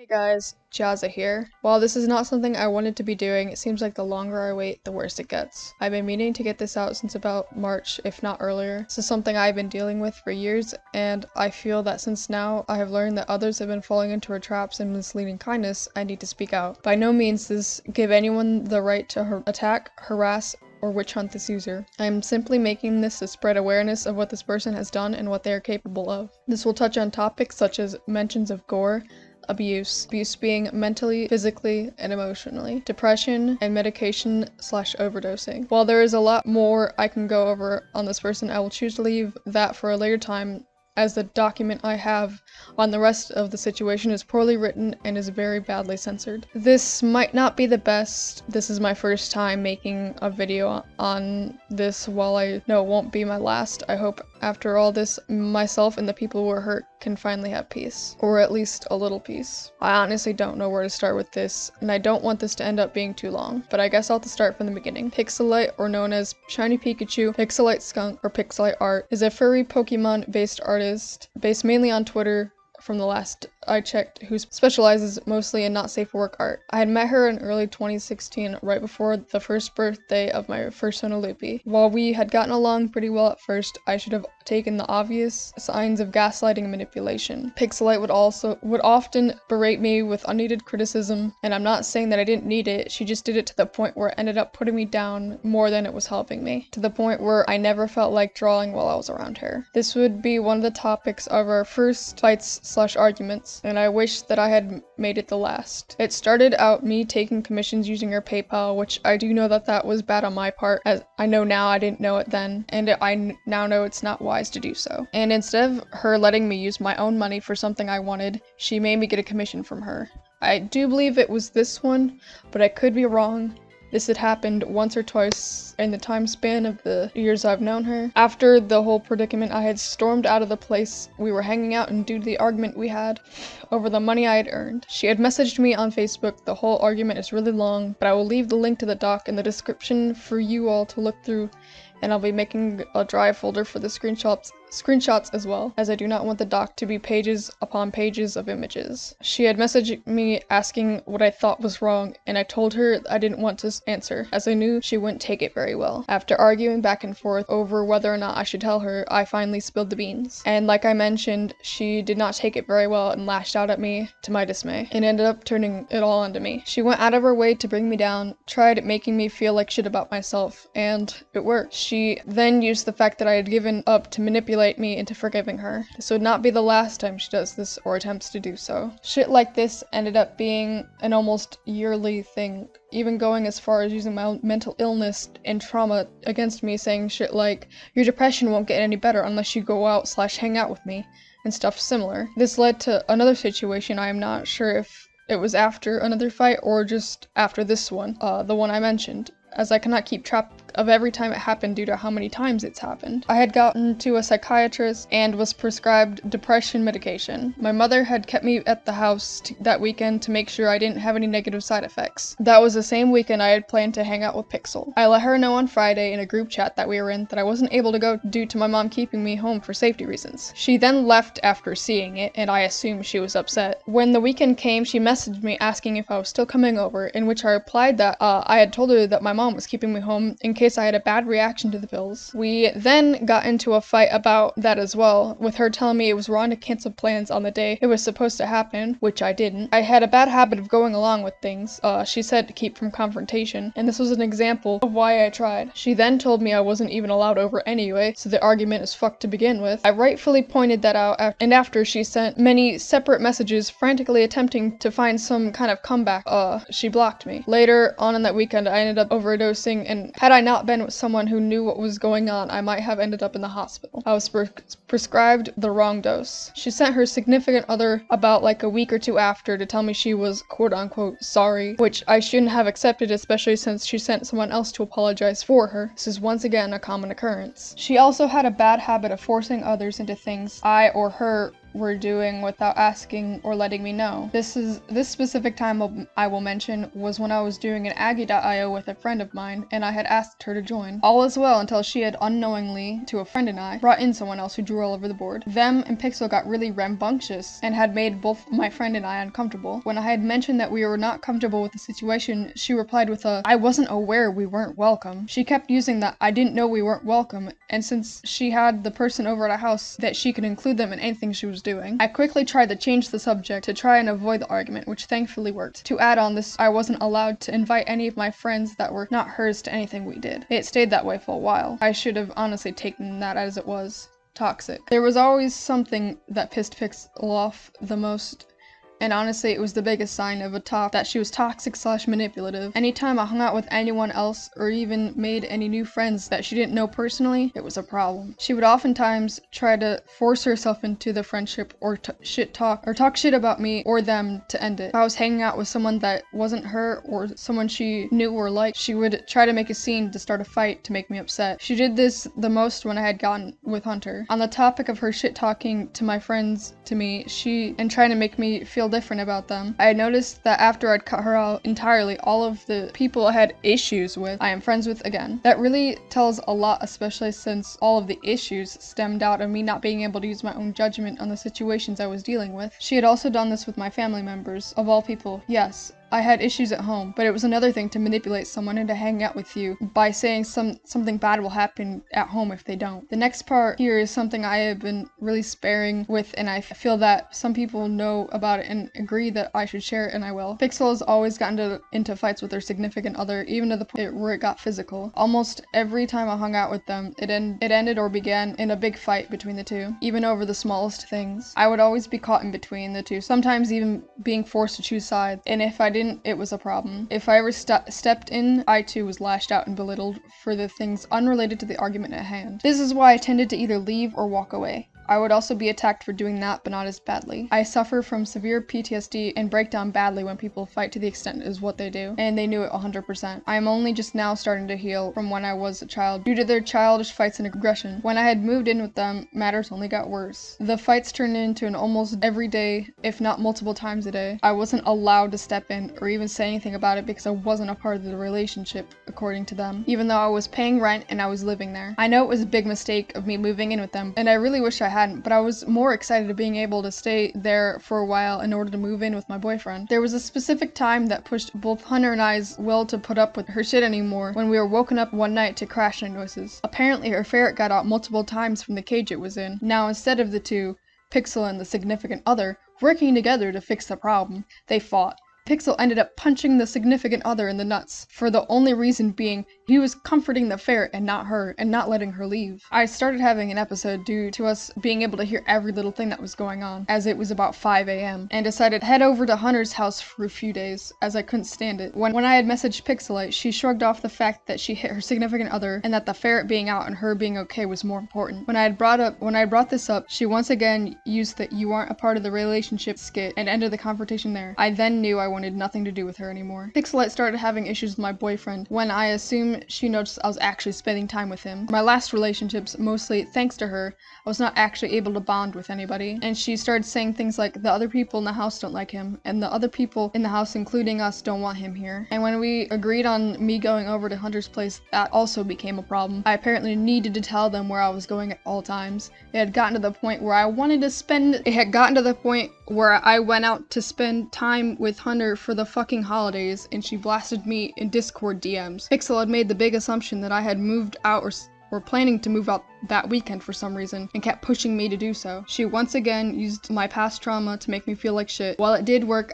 Hey guys, Jazza here. While this is not something I wanted to be doing, it seems like the longer I wait, the worse it gets. I've been meaning to get this out since about March, if not earlier. This is something I've been dealing with for years, and I feel that since now I have learned that others have been falling into her traps and misleading kindness, I need to speak out. By no means does this give anyone the right to attack, harass, or witch hunt this user. I am simply making this to spread awareness of what this person has done and what they are capable of. This will touch on topics such as mentions of gore, abuse being mentally, physically, and emotionally, depression, and medication/overdosing. While there is a lot more I can go over on this person, I will choose to leave that for a later time, as the document I have on the rest of the situation is poorly written and is very badly censored. This might not be the best. This is my first time making a video on this. While I know it won't be my last, I hope after all this, myself and the people who were hurt can finally have peace. Or at least a little peace. I honestly don't know where to start with this, and I don't want this to end up being too long, but I guess I'll have to start from the beginning. Pixelite, or known as Shiny Pikachu, Pixelite Skunk, or PixelyteArt, is a furry Pokemon-based artist based mainly on Twitter from the last I checked, who specializes mostly in not safe for work art. I had met her in early 2016, right before the first birthday of my first son, Loopy. While we had gotten along pretty well at first, I should have taken the obvious signs of gaslighting and manipulation. Pixelite would often berate me with unneeded criticism, and I'm not saying that I didn't need it, she just did it to the point where it ended up putting me down more than it was helping me, to the point where I never felt like drawing while I was around her. This would be one of the topics of our first fights/arguments, and I wish that I had made it the last. It started out me taking commissions using her PayPal, which I do know that was bad on my part, as I know now. I didn't know it then, and I now know it's not wise to do so. And instead of her letting me use my own money for something I wanted, she made me get a commission from her. I do believe it was this one, but I could be wrong. This had happened once or twice in the time span of the years I've known her. After the whole predicament, I had stormed out of the place we were hanging out, and due to the argument we had over the money I had earned. She had messaged me on Facebook. The whole argument is really long, but I will leave the link to the doc in the description for you all to look through, and I'll be making a drive folder for the screenshots as well, as I do not want the doc to be pages upon pages of images. She had messaged me asking what I thought was wrong, and I told her I didn't want to answer, as I knew she wouldn't take it very well. After arguing back and forth over whether or not I should tell her, I finally spilled the beans. And like I mentioned, she did not take it very well and lashed out at me, to my dismay, and ended up turning it all onto me. She went out of her way to bring me down, tried making me feel like shit about myself, and it worked. She then used the fact that I had given up to manipulate me into forgiving her. This would not be the last time she does this or attempts to do so. Shit like this ended up being an almost yearly thing, even going as far as using my own mental illness and trauma against me, saying shit like, your depression won't get any better unless you go out/hang out with me, and stuff similar. This led to another situation. I am not sure if it was after another fight or just after this one, the one I mentioned, as I cannot keep track of every time it happened due to how many times it's happened. I had gotten to a psychiatrist and was prescribed depression medication. My mother had kept me at the house that weekend to make sure I didn't have any negative side effects. That was the same weekend I had planned to hang out with Pixel. I let her know on Friday in a group chat that we were in that I wasn't able to go due to my mom keeping me home for safety reasons. She then left after seeing it, and I assumed she was upset. When the weekend came, she messaged me asking if I was still coming over, in which I replied that I had told her that my mom was keeping me home in case I had a bad reaction to the pills. We then got into a fight about that as well, with her telling me it was wrong to cancel plans on the day it was supposed to happen, which I didn't. I had a bad habit of going along with things, she said, to keep from confrontation, and this was an example of why I tried. She then told me I wasn't even allowed over anyway, so the argument is fucked to begin with. I rightfully pointed that out, and after she sent many separate messages frantically attempting to find some kind of comeback, she blocked me. Later on in that weekend, I ended up overdosing, and had I not been with someone who knew what was going on, I might have ended up in the hospital. I was prescribed the wrong dose. She sent her significant other about like a week or two after to tell me she was quote-unquote sorry, which I shouldn't have accepted, especially since she sent someone else to apologize for her. This is once again a common occurrence. She also had a bad habit of forcing others into things I or her were doing without asking or letting me know. This specific time I will mention was when I was doing an Aggie.io with a friend of mine, and I had asked her to join. All was well until she had unknowingly, to a friend and I, brought in someone else who drew all over the board. Them and Pixel got really rambunctious and had made both my friend and I uncomfortable. When I had mentioned that we were not comfortable with the situation, she replied with a, "I wasn't aware we weren't welcome." She kept using that "I didn't know we weren't welcome," and since she had the person over at our house, that she could include them in anything she was doing. I quickly tried to change the subject to try and avoid the argument, which thankfully worked. To add on this, I wasn't allowed to invite any of my friends that were not hers to anything we did. It stayed that way for a while. I should have honestly taken that as it was. Toxic. There was always something that pissed Pixel off the most, and honestly, it was the biggest sign of that she was toxic / manipulative. Anytime I hung out with anyone else or even made any new friends that she didn't know personally, it was a problem. She would oftentimes try to force herself into the friendship or talk shit about me or them to end it. If I was hanging out with someone that wasn't her or someone she knew or liked, she would try to make a scene to start a fight to make me upset. She did this the most when I had gotten with Hunter. On the topic of her shit talking to my friends to me, and trying to make me feel different about them, I had noticed that after I'd cut her out entirely, all of the people I had issues with, I am friends with again. That really tells a lot, especially since all of the issues stemmed out of me not being able to use my own judgment on the situations I was dealing with. She had also done this with my family members, of all people. Yes, I had issues at home, but it was another thing to manipulate someone into hanging out with you by saying something bad will happen at home if they don't. The next part here is something I have been really sparing with, and I feel that some people know about it and agree that I should share it, and I will. Pixel has always gotten into fights with her significant other, even to the point where it got physical. Almost every time I hung out with them, it ended or began in a big fight between the two, even over the smallest things. I would always be caught in between the two, sometimes even being forced to choose sides, and if I didn't, it was a problem. If I ever stepped in, I too was lashed out and belittled for the things unrelated to the argument at hand. This is why I tended to either leave or walk away. I would also be attacked for doing that, but not as badly. I suffer from severe PTSD and break down badly when people fight to the extent is what they do, and they knew it 100%. I am only just now starting to heal from when I was a child due to their childish fights and aggression. When I had moved in with them, matters only got worse. The fights turned into an almost everyday, if not multiple times a day. I wasn't allowed to step in or even say anything about it because I wasn't a part of the relationship, according to them, even though I was paying rent and I was living there. I know it was a big mistake of me moving in with them, and I really wish I hadn't, but I was more excited of being able to stay there for a while in order to move in with my boyfriend. There was a specific time that pushed both Hunter and I's will to put up with her shit anymore when we were woken up one night to crashing noises. Apparently her ferret got out multiple times from the cage it was in. Now instead of the two, Pixel and the significant other, working together to fix the problem, they fought. Pixel ended up punching the significant other in the nuts, for the only reason being he was comforting the ferret and not her, and not letting her leave. I started having an episode due to us being able to hear every little thing that was going on, as it was about 5 a.m., and decided to head over to Hunter's house for a few days, as I couldn't stand it. When I had messaged Pixelite, she shrugged off the fact that she hit her significant other, and that the ferret being out and her being okay was more important. When I brought this up, she once again used the "you aren't a part of the relationship" skit, and ended the confrontation there. I then knew I wanted nothing to do with her anymore. Pixelite started having issues with my boyfriend, when I assume she noticed I was actually spending time with him. My last relationships, mostly thanks to her, I was not actually able to bond with anybody, and she started saying things like the other people in the house don't like him, and the other people in the house, including us, don't want him here. And when we agreed on me going over to Hunter's place, that also became a problem. I apparently needed to tell them where I was going at all times. It had gotten to the point where I went out to spend time with Hunter for the fucking holidays, and she blasted me in Discord DMs. Pixel had made the big assumption that I had moved out or planning to move out that weekend for some reason, and kept pushing me to do so. She once again used my past trauma to make me feel like shit. While it did work,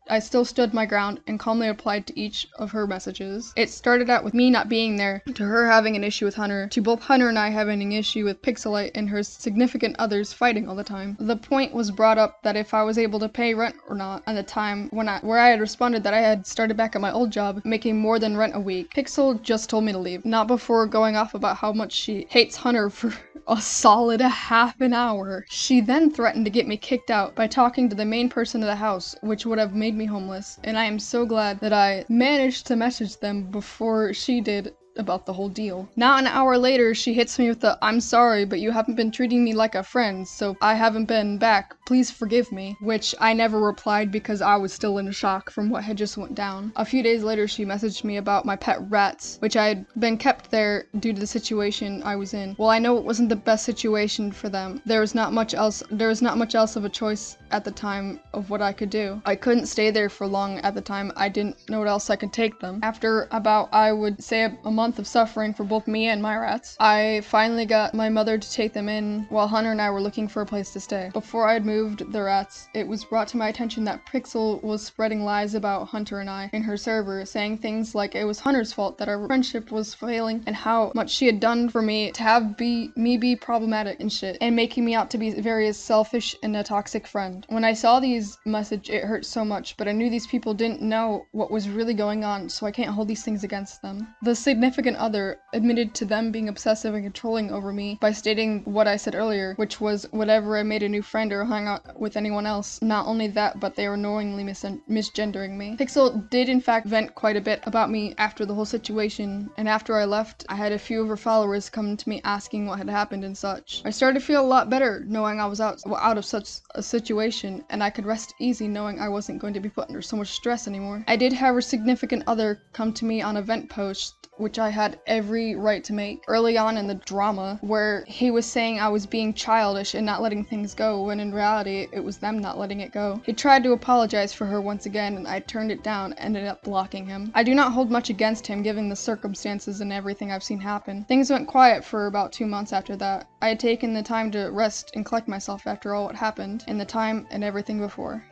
I still stood my ground and calmly replied to each of her messages. It started out with me not being there, to her having an issue with Hunter, to both Hunter and I having an issue with Pixelite and her significant others fighting all the time. The point was brought up that if I was able to pay rent or not at the time where I had responded that I had started back at my old job, making more than rent a week. Pixel just told me to leave, not before going off about how much she hates Hunter for a solid half an hour. She then threatened to get me kicked out by talking to the main person of the house, which would have made me homeless, and I am so glad that I managed to message them before she did about the whole deal. Not an hour later, she hits me with the, "I'm sorry, but you haven't been treating me like a friend, so I haven't been back. Please forgive me," which I never replied because I was still in shock from what had just went down. A few days later, she messaged me about my pet rats, which I had been kept there due to the situation I was in. Well, I know it wasn't the best situation for them. There was not much else of a choice at the time of what I could do. I couldn't stay there for long at the time. I didn't know what else I could take them. After about, I would say, a month of suffering for both me and my rats, I finally got my mother to take them in while Hunter and I were looking for a place to stay. Before I had moved the rats, it was brought to my attention that Pixel was spreading lies about Hunter and I in her server, saying things like it was Hunter's fault that our friendship was failing and how much she had done for me to have me be problematic and shit, and making me out to be very selfish and a toxic friend. When I saw these messages, it hurt so much, but I knew these people didn't know what was really going on, so I can't hold these things against them. The significant other admitted to them being obsessive and controlling over me by stating what I said earlier, which was whenever I made a new friend or hung out with anyone else. Not only that, but they were knowingly misgendering me. Pixel did in fact vent quite a bit about me after the whole situation, and after I left, I had a few of her followers come to me asking what had happened and such. I started to feel a lot better knowing I was out of such a situation, and I could rest easy knowing I wasn't going to be put under so much stress anymore. I did have a significant other come to me on a vent post, which I had every right to make early on in the drama, where he was saying I was being childish and not letting things go, when in reality it was them not letting it go. He tried to apologize for her once again, and I turned it down and ended up blocking him. I do not hold much against him given the circumstances and everything I've seen happen. Things went quiet for about 2 months after that. I had taken the time to rest and collect myself after all what happened, and the time and everything before.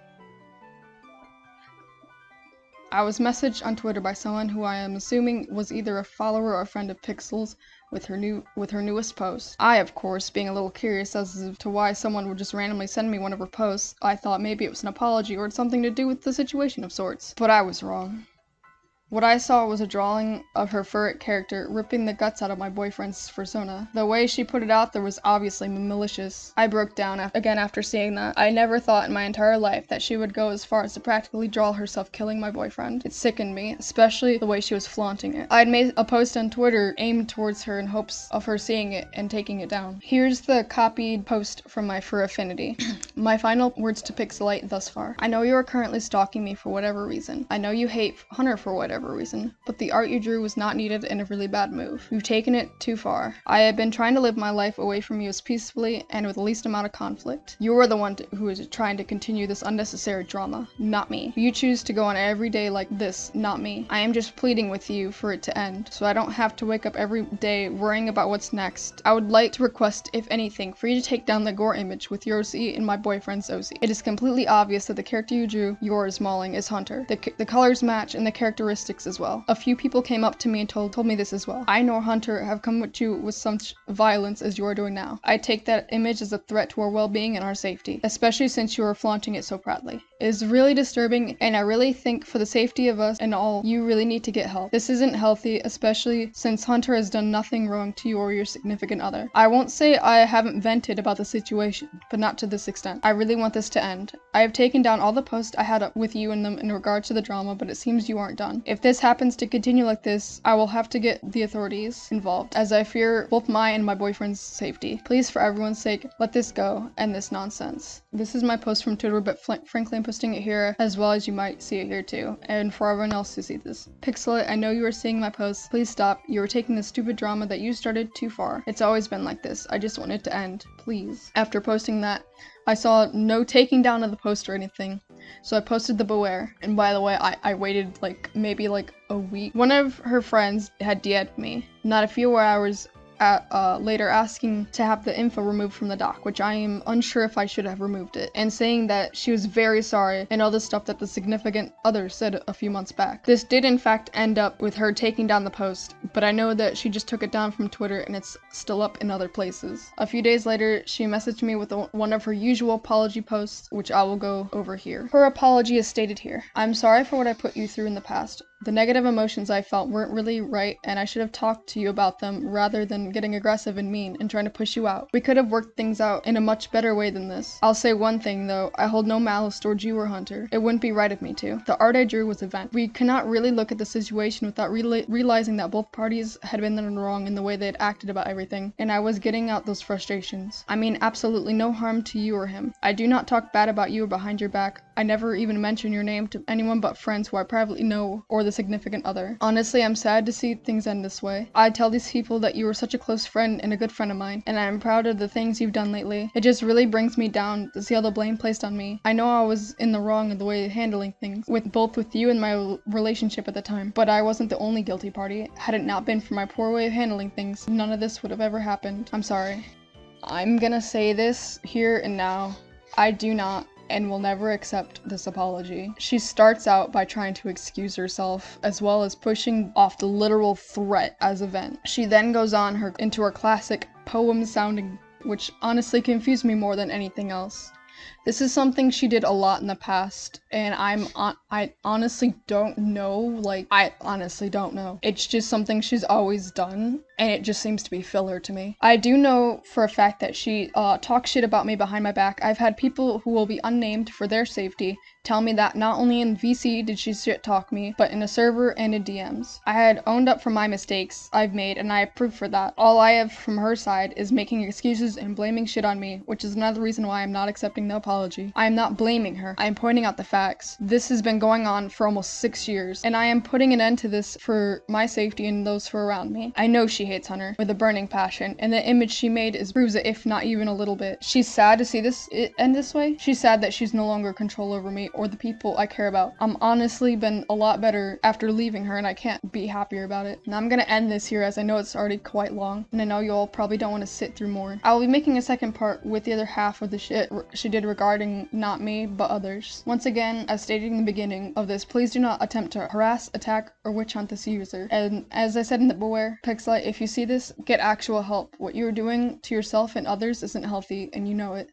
I was messaged on Twitter by someone who I am assuming was either a follower or a friend of Pixel's with her newest post. I, of course, being a little curious as to why someone would just randomly send me one of her posts, I thought maybe it was an apology or something to do with the situation of sorts. But I was wrong. What I saw was a drawing of her furret character ripping the guts out of my boyfriend's persona. The way she put it out there was obviously malicious. I broke down again after seeing that. I never thought in my entire life that she would go as far as to practically draw herself killing my boyfriend. It sickened me, especially the way she was flaunting it. I had made a post on Twitter aimed towards her in hopes of her seeing it and taking it down. Here's the copied post from my Fur Affinity. My final words to Pixelite thus far. I know you are currently stalking me for whatever reason. I know you hate Hunter for whatever reason, but the art you drew was not needed and a really bad move. You've taken it too far. I have been trying to live my life away from you as peacefully and with the least amount of conflict. You are the one who is trying to continue this unnecessary drama, not me. You choose to go on every day like this, not me. I am just pleading with you for it to end, so I don't have to wake up every day worrying about what's next. I would like to request, if anything, for you to take down the gore image with your OC and my boyfriend's OC. It is completely obvious that the character you drew, yours mauling, is Hunter. The colors match and the characteristics as well. A few people came up to me and told me this as well. I nor Hunter have come at you with such violence as you are doing now. I take that image as a threat to our well-being and our safety, especially since you are flaunting it so proudly. It is really disturbing, and I really think for the safety of us and all, you really need to get help. This isn't healthy, especially since Hunter has done nothing wrong to you or your significant other. I won't say I haven't vented about the situation, but not to this extent. I really want this to end. I have taken down all the posts I had up with you in them in regard to the drama, but it seems you aren't done. If this happens to continue like this, I will have to get the authorities involved, as I fear both my and my boyfriend's safety. Please, for everyone's sake, let this go, end this nonsense. This is my post from Twitter, but frankly I'm posting it here as well, as you might see it here too, and for everyone else to see this. Pixelate, I know you are seeing my posts. Please stop. You are taking this stupid drama that you started too far. It's always been like this. I just want it to end. Please. After posting that, I saw no taking down of the post or anything, so I posted the beware. And by the way, I waited maybe a week. One of her friends had DM'd me, not a few hours later, asking to have the info removed from the doc, which I am unsure if I should have removed it, and saying that she was very sorry and all the stuff that the significant other said a few months back. This did in fact end up with her taking down the post, but I know that she just took it down from Twitter and it's still up in other places. A few days later, she messaged me with one of her usual apology posts, which I will go over here. Her apology is stated here. I'm sorry for what I put you through in the past. The negative emotions I felt weren't really right, and I should have talked to you about them rather than getting aggressive and mean and trying to push you out. We could have worked things out in a much better way than this. I'll say one thing though, I hold no malice towards you or Hunter. It wouldn't be right of me to. The art I drew was a vent. We cannot really look at the situation without realizing that both parties had been in the wrong in the way they had acted about everything, and I was getting out those frustrations. I mean absolutely no harm to you or him. I do not talk bad about you or behind your back. I never even mention your name to anyone but friends who I privately know or the significant other. Honestly, I'm sad to see things end this way. I tell these people that you were such a close friend and a good friend of mine, and I'm proud of the things you've done lately. It just really brings me down to see all the blame placed on me. I know I was in the wrong in the way of handling things, both with you and my relationship at the time, but I wasn't the only guilty party. Had it not been for my poor way of handling things, none of this would have ever happened. I'm sorry. I'm gonna say this here and now. I do not and will never accept this apology. She starts out by trying to excuse herself, as well as pushing off the literal threat as a vent. She then goes on into her classic poem-sounding, which honestly confused me more than anything else. This is something she did a lot in the past, and I honestly don't know, I honestly don't know. It's just something she's always done, and it just seems to be filler to me. I do know for a fact that she talks shit about me behind my back. I've had people who will be unnamed for their safety tell me that not only in VC did she shit talk me, but in a server and in DMs. I had owned up for my mistakes I've made, and I have proof for that. All I have from her side is making excuses and blaming shit on me, which is another reason why I'm not accepting the apology. I am not blaming her. I am pointing out the facts. This has been going on for almost 6 years, and I am putting an end to this for my safety and those who are around me. I know she hates Hunter with a burning passion, and the image she made proves it, if not even a little bit. She's sad to see this end this way. She's sad that she's no longer control over me or the people I care about. I'm honestly been a lot better after leaving her, and I can't be happier about it. And I'm gonna end this here as I know it's already quite long, and I know you all probably don't want to sit through more. I will be making a second part with the other half of the shit she did regarding not me, but others. Once again, as stated in the beginning of this, please do not attempt to harass, attack, or witch hunt this user. And as I said in the beware, Pixelite, if you see this, get actual help. What you're doing to yourself and others isn't healthy, and you know it.